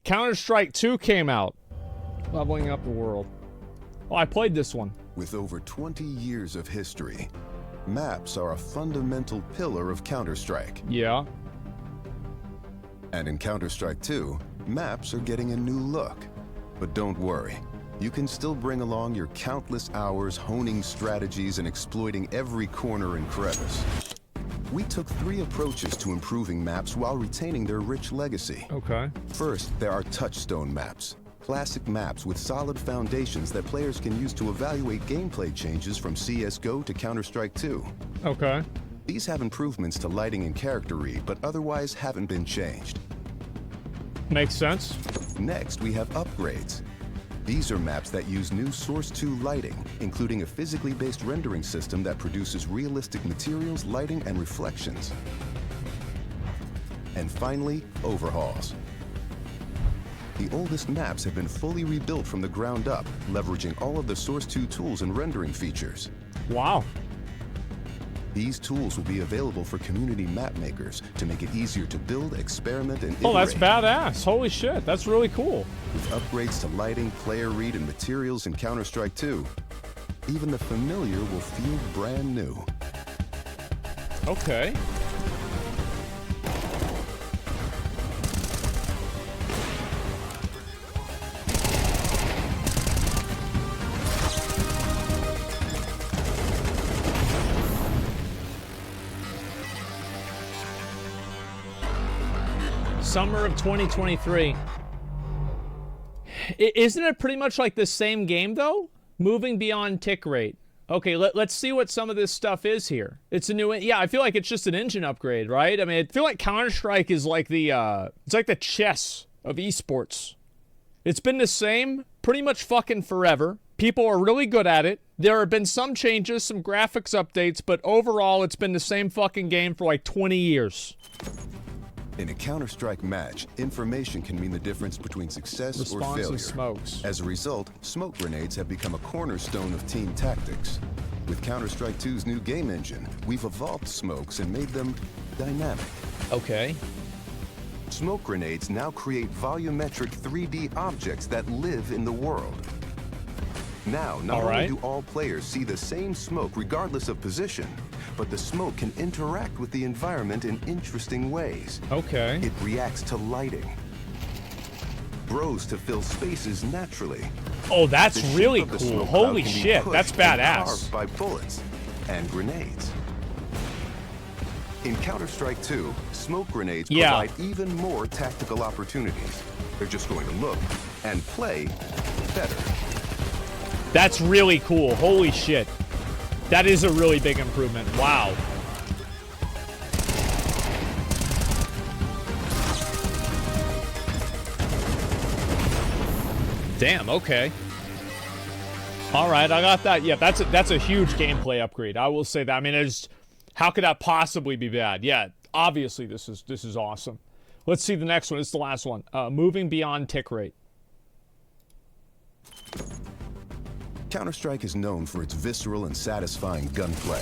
Counter-Strike 2 came out. Leveling up the world. Oh, I played this one. With over 20 years of history, maps are a fundamental pillar of Counter-Strike. Yeah. And in Counter-Strike 2, maps are getting a new look. But don't worry, you can still bring along your countless hours honing strategies and exploiting every corner and crevice. We took 3 approaches to improving maps while retaining their rich legacy. Okay. First, there are touchstone maps. Classic maps with solid foundations that players can use to evaluate gameplay changes from CSGO to Counter-Strike 2. Okay. These have improvements to lighting and character read, but otherwise haven't been changed. Makes sense. Next, we have upgrades. These are maps that use new Source 2 lighting, including a physically based rendering system that produces realistic materials, lighting, and reflections. And finally, overhauls. The oldest maps have been fully rebuilt from the ground up, leveraging all of the Source 2 tools and rendering features. Wow. These tools will be available for community map makers to make it easier to build, experiment, and iterate. Oh, that's badass. Holy shit, that's really cool. With upgrades to lighting, player read, and materials in Counter-Strike 2, even the familiar will feel brand new. Okay. Summer of 2023. Isn't it pretty much like the same game, though? Moving beyond tick rate. Okay, let's see what some of this stuff is here. It's a new... Yeah, I feel like it's just an engine upgrade, right? I mean, I feel like Counter-Strike is like the... it's like the chess of esports. It's been the same pretty much fucking forever. People are really good at it. There have been some changes, some graphics updates, but overall, it's been the same fucking game for like 20 years. In a Counter-Strike match, information can mean the difference between success or failure. Responsive smokes. As a result, smoke grenades have become a cornerstone of team tactics. With Counter-Strike 2's new game engine, we've evolved smokes and made them dynamic. Okay. Smoke grenades now create volumetric 3D objects that live in the world. Now, not only do all players see the same smoke regardless of position, but the smoke can interact with the environment in interesting ways. Okay. It reacts to lighting, grows to fill spaces naturally. Oh, that's really cool. Holy shit, that's badass. By bullets and grenades. In Counter-Strike 2, smoke grenades provide even more tactical opportunities. They're just going to look and play better. That's really cool. Holy shit. That is a really big improvement. Wow. Damn, okay. All right, I got that. Yeah, that's a huge gameplay upgrade. I will say that. I mean, how could that possibly be bad? Yeah, obviously this is awesome. Let's see the next one. It's the last one. Moving beyond tick rate. Counter-Strike is known for its visceral and satisfying gunplay.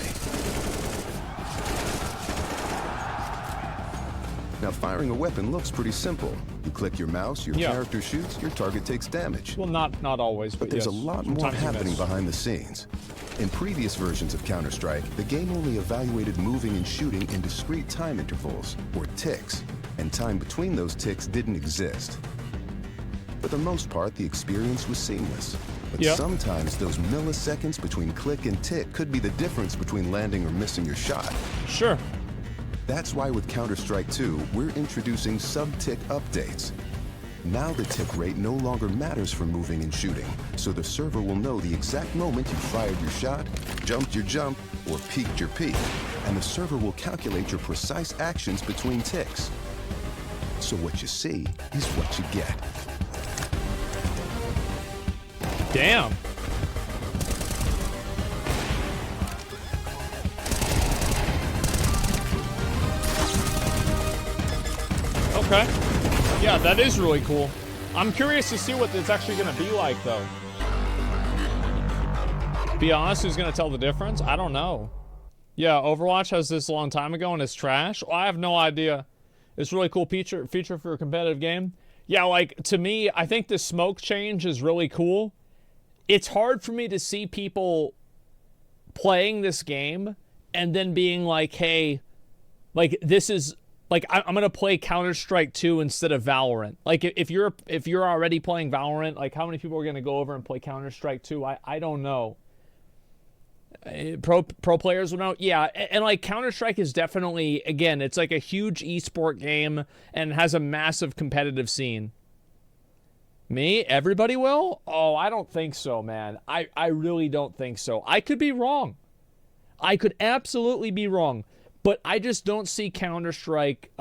Now, firing a weapon looks pretty simple. You click your mouse, your character shoots, your target takes damage. Well, not always, but there's a lot more happening behind the scenes. In previous versions of Counter-Strike, the game only evaluated moving and shooting in discrete time intervals, or ticks, and time between those ticks didn't exist. For the most part, the experience was seamless. But sometimes those milliseconds between click and tick could be the difference between landing or missing your shot. Sure. That's why with Counter-Strike 2, we're introducing sub-tick updates. Now the tick rate no longer matters for moving and shooting, so the server will know the exact moment you fired your shot, jumped your jump, or peeked your peek, and the server will calculate your precise actions between ticks. So what you see is what you get. Damn. Okay. Yeah, that is really cool. I'm curious to see what it's actually going to be like, though. Be honest, who's going to tell the difference? I don't know. Yeah, Overwatch has this a long time ago and it's trash. Well, I have no idea. It's a really cool feature for a competitive game. Yeah, like, to me, I think the smoke change is really cool. It's hard for me to see people playing this game and then being like, hey, like, this is, like, I'm going to play Counter-Strike 2 instead of Valorant. Like, if you're already playing Valorant, like, how many people are going to go over and play Counter-Strike 2? I don't know. Pro players will know. Yeah, and like Counter-Strike is definitely, again, it's like a huge esport game and has a massive competitive scene. Me? Everybody will? Oh, I don't think so, man. I really don't think so. I could be wrong. I could absolutely be wrong. But I just don't see Counter-Strike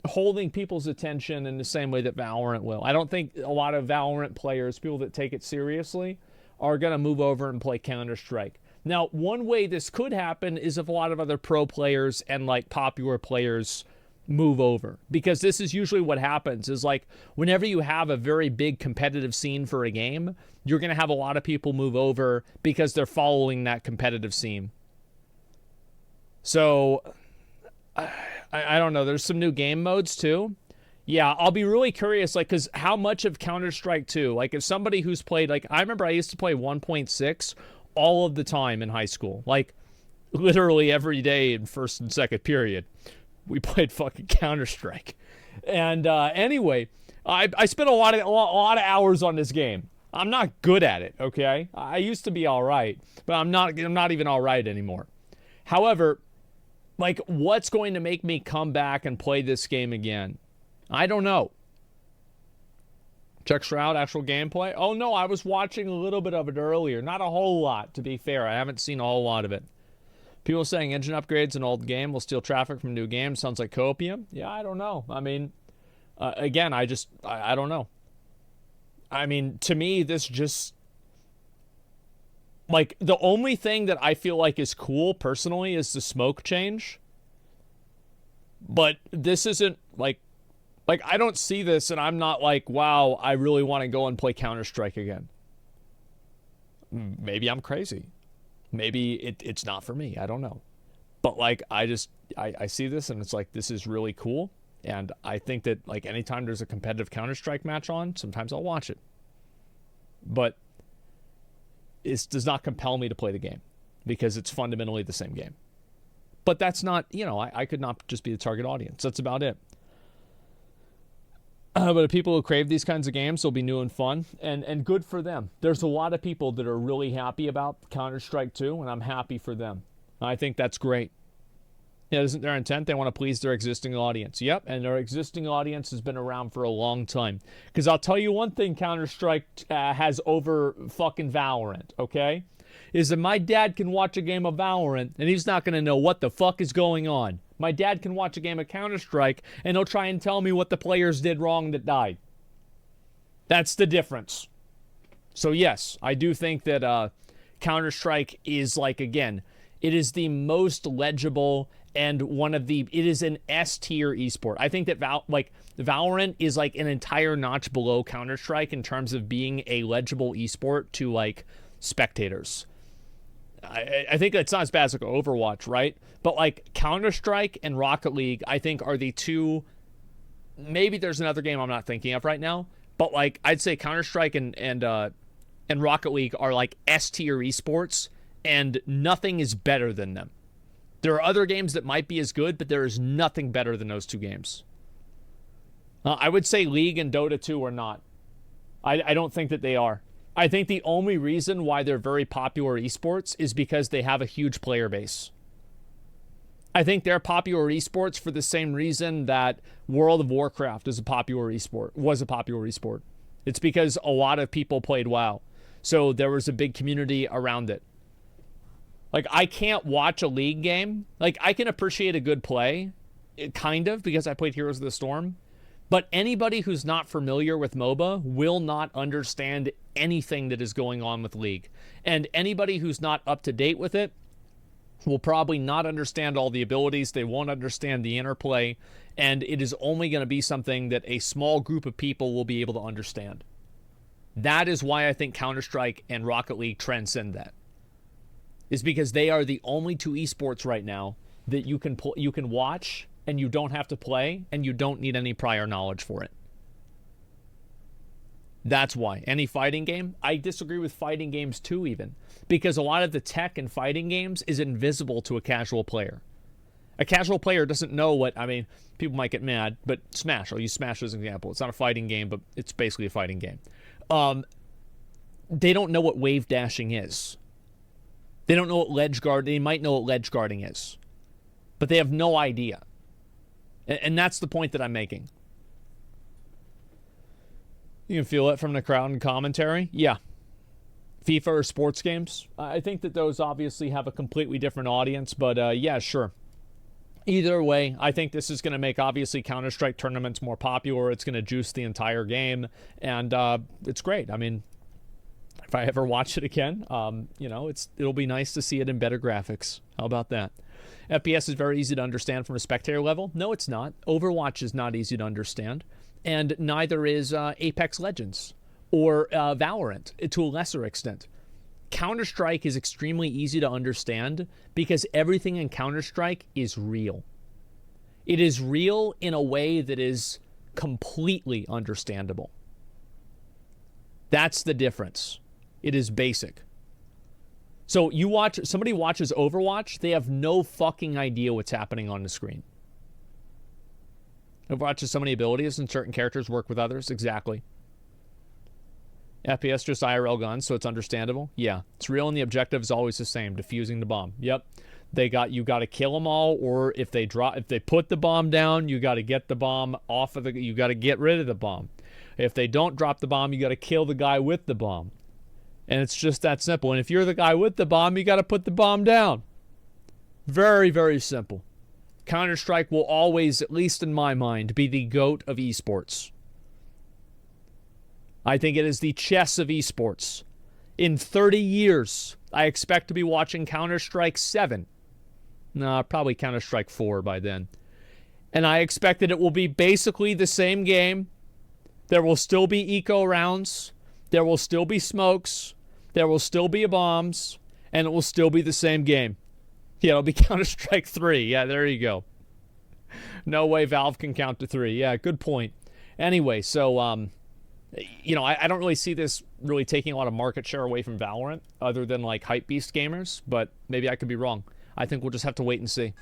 holding people's attention in the same way that Valorant will. I don't think a lot of Valorant players, people that take it seriously, are going to move over and play Counter-Strike. Now, one way this could happen is if a lot of other pro players and like popular players move over, because this is usually what happens is like whenever you have a very big competitive scene for a game, you're going to have a lot of people move over because they're following that competitive scene. So I don't know. There's some new game modes too. Yeah, I'll be really curious, like, because how much of Counter-Strike 2, like, if somebody who's played, like, I remember I used to play 1.6 all of the time in high school. Like, literally every day in first and second period, we played fucking Counter-Strike. And anyway, I spent a lot of hours on this game. I'm not good at it, okay? I used to be all right, but I'm not even all right anymore. However, like, what's going to make me come back and play this game again? I don't know. Chuck Shroud, actual gameplay? Oh, no, I was watching a little bit of it earlier. Not a whole lot, to be fair. I haven't seen a whole lot of it. People saying engine upgrades in old game will steal traffic from new games. Sounds like copium. Yeah, I don't know. I mean, again, I don't know. I mean, to me, this just... Like, the only thing that I feel like is cool, personally, is the smoke change. But this isn't, like, I don't see this, and I'm not like, wow, I really want to go and play Counter-Strike again. Maybe I'm crazy. Maybe it's not for me. I don't know. But, like, I see this, and it's like, this is really cool. And I think that, like, anytime there's a competitive Counter-Strike match on, sometimes I'll watch it. But it does not compel me to play the game because it's fundamentally the same game. But that's not, you know, I could not just be the target audience. That's about it. But the people who crave these kinds of games will be new and fun, and good for them. There's a lot of people that are really happy about Counter-Strike 2, and I'm happy for them. I think that's great. Yeah, isn't their intent? They want to please their existing audience. Yep, and their existing audience has been around for a long time. Because I'll tell you one thing Counter-Strike has over fucking Valorant, okay? Is that my dad can watch a game of Valorant, and he's not going to know what the fuck is going on. My dad can watch a game of Counter-Strike, and he'll try and tell me what the players did wrong that died. That's the difference. So yes, I do think that Counter-Strike is, like, again, it is the most legible and it is an S-tier esport. I think that Valorant is like an entire notch below Counter-Strike in terms of being a legible esport to, like, spectators. I think it's not as bad as like Overwatch, right? But like Counter-Strike and Rocket League, I think are the two. Maybe there's another game I'm not thinking of right now, but like I'd say Counter-Strike and Rocket League are like S-tier esports, and nothing is better than them. There are other games that might be as good, but there is nothing better than those two games. I would say League and Dota 2 are not. I don't think that they are. I think the only reason why they're very popular esports is because they have a huge player base. I think they're popular esports for the same reason that World of Warcraft was a popular esport. It's because a lot of people played WoW. So there was a big community around it. Like, I can't watch a League game. Like, I can appreciate a good play, kind of, because I played Heroes of the Storm. But anybody who's not familiar with MOBA will not understand anything that is going on with League. And anybody who's not up to date with it will probably not understand all the abilities. They won't understand the interplay. And it is only going to be something that a small group of people will be able to understand. That is why I think Counter-Strike and Rocket League transcend that. Is because they are the only two esports right now that you can watch and you don't have to play, and you don't need any prior knowledge for it. That's why. Any fighting game? I disagree with fighting games too, even. Because a lot of the tech in fighting games is invisible to a casual player. A casual player doesn't know what, I mean, people might get mad, but Smash, I'll use Smash as an example. It's not a fighting game, but it's basically a fighting game. They don't know what wave dashing is. They don't know what ledge guard, they might know what ledge guarding is. But they have no idea. And that's the point that I'm making. You can feel it from the crowd and commentary? Yeah. FIFA or sports games? I think that those obviously have a completely different audience, but yeah, sure. Either way, I think this is going to make, obviously, Counter-Strike tournaments more popular. It's going to juice the entire game, and it's great. I mean, if I ever watch it again, you know, it'll be nice to see it in better graphics. How about that? FPS is very easy to understand from a spectator level. No, it's not. Overwatch is not easy to understand, and neither is Apex Legends or Valorant, to a lesser extent. Counter-Strike is extremely easy to understand because everything in Counter-Strike is real. It is real in a way that is completely understandable. That's the difference. It is basic. So somebody watches Overwatch, they have no fucking idea what's happening on the screen. Overwatch has so many abilities and certain characters work with others. Exactly. FPS just IRL guns, so it's understandable. Yeah, it's real, and the objective is always the same: defusing the bomb. Yep, you got to kill them all, or if they put the bomb down, you got to get the bomb off of you got to get rid of the bomb. If they don't drop the bomb, you got to kill the guy with the bomb, and it's just that simple. And if you're the guy with the bomb, you got to put the bomb down. Very, very simple. Counter-Strike will always, at least in my mind, be the GOAT of esports. I think it is the chess of esports. In 30 years, I expect to be watching Counter-Strike 7. Nah, probably Counter-Strike 4 by then. And I expect that it will be basically the same game. There will still be eco rounds. There will still be smokes. There will still be bombs. And it will still be the same game. Yeah, it'll be Counter-Strike 3. Yeah, there you go. No way Valve can count to 3. Yeah, good point. Anyway, so, you know, I don't really see this really taking a lot of market share away from Valorant, other than like hypebeast gamers, but maybe I could be wrong. I think we'll just have to wait and see.